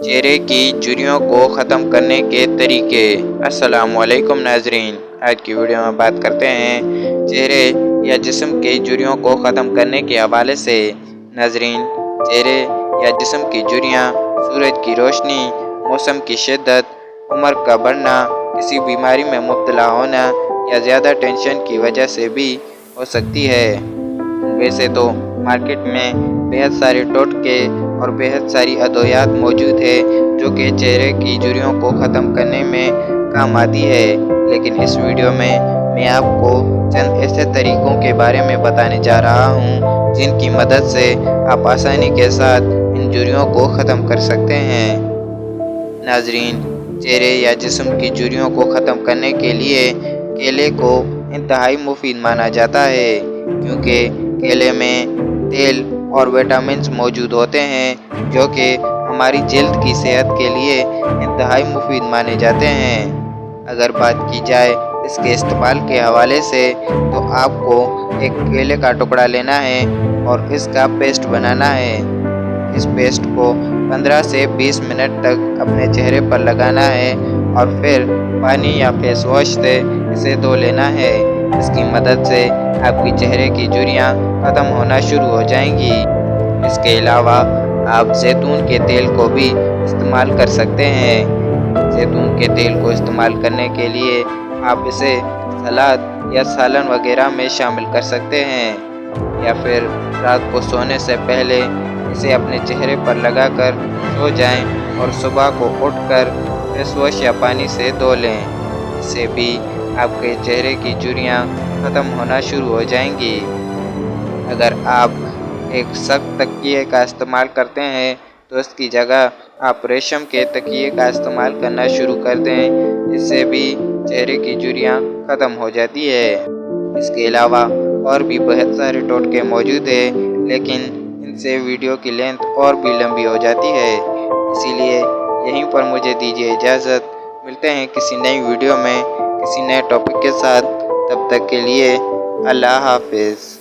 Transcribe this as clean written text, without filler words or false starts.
چہرے کی جھریوں کو ختم کرنے کے طریقے۔ السلام علیکم ناظرین، آج کی ویڈیو میں بات کرتے ہیں چہرے یا جسم کی جھریوں کو ختم کرنے کے حوالے سے۔ ناظرین، چہرے یا جسم کی جھریاں سورج کی روشنی، موسم کی شدت، عمر کا بڑھنا، کسی بیماری میں مبتلا ہونا یا زیادہ ٹینشن کی وجہ سے بھی ہو سکتی ہے۔ ویسے تو مارکیٹ میں بہت سارے ٹوٹکے اور بہت ساری ادویات موجود ہے جو کہ چہرے کی جھریوں کو ختم کرنے میں کام آتی ہے، لیکن اس ویڈیو میں آپ کو چند ایسے طریقوں کے بارے میں بتانے جا رہا ہوں جن کی مدد سے آپ آسانی کے ساتھ ان جھریوں کو ختم کر سکتے ہیں۔ ناظرین، چہرے یا جسم کی جھریوں کو ختم کرنے کے لیے کیلے کو انتہائی مفید مانا جاتا ہے، کیونکہ کیلے میں تیل اور وٹامنز موجود ہوتے ہیں جو کہ ہماری جلد کی صحت کے لیے انتہائی مفید مانے جاتے ہیں۔ اگر بات کی جائے اس کے استعمال کے حوالے سے تو آپ کو ایک کیلے کا ٹکڑا لینا ہے اور اس کا پیسٹ بنانا ہے۔ اس پیسٹ کو 15 سے 20 منٹ تک اپنے چہرے پر لگانا ہے اور پھر پانی یا فیس واش سے اسے دھو لینا ہے۔ اس کی مدد سے آپ کی چہرے کی جھریاں ختم ہونا شروع ہو جائیں گی۔ اس کے علاوہ آپ زیتون کے تیل کو بھی استعمال کر سکتے ہیں۔ زیتون کے تیل کو استعمال کرنے کے لیے آپ اسے سلاد یا سالن وغیرہ میں شامل کر سکتے ہیں، یا پھر رات کو سونے سے پہلے اسے اپنے چہرے پر لگا کر سو جائیں اور صبح کو اٹھ کر فیس واش یا پانی سے دھو لیں۔ اس سے بھی آپ کے چہرے کی جھریاں ختم ہونا شروع ہو جائیں گی۔ اگر آپ ایک سخت تکیے کا استعمال کرتے ہیں تو اس کی جگہ آپ ریشم کے تکیے کا استعمال کرنا شروع کر دیں، اس سے بھی چہرے کی جھریاں ختم ہو جاتی ہے۔ اس کے علاوہ اور بھی بہت سارے ٹوٹکے موجود ہیں، لیکن ان سے ویڈیو کی لینتھ اور بھی لمبی ہو جاتی ہے، اسی لیے یہیں پر مجھے دیجیے اجازت۔ ملتے ہیں کسی نئی ویڈیو میں کسی نئے ٹاپک کے ساتھ، تب تک کے لیے اللہ حافظ۔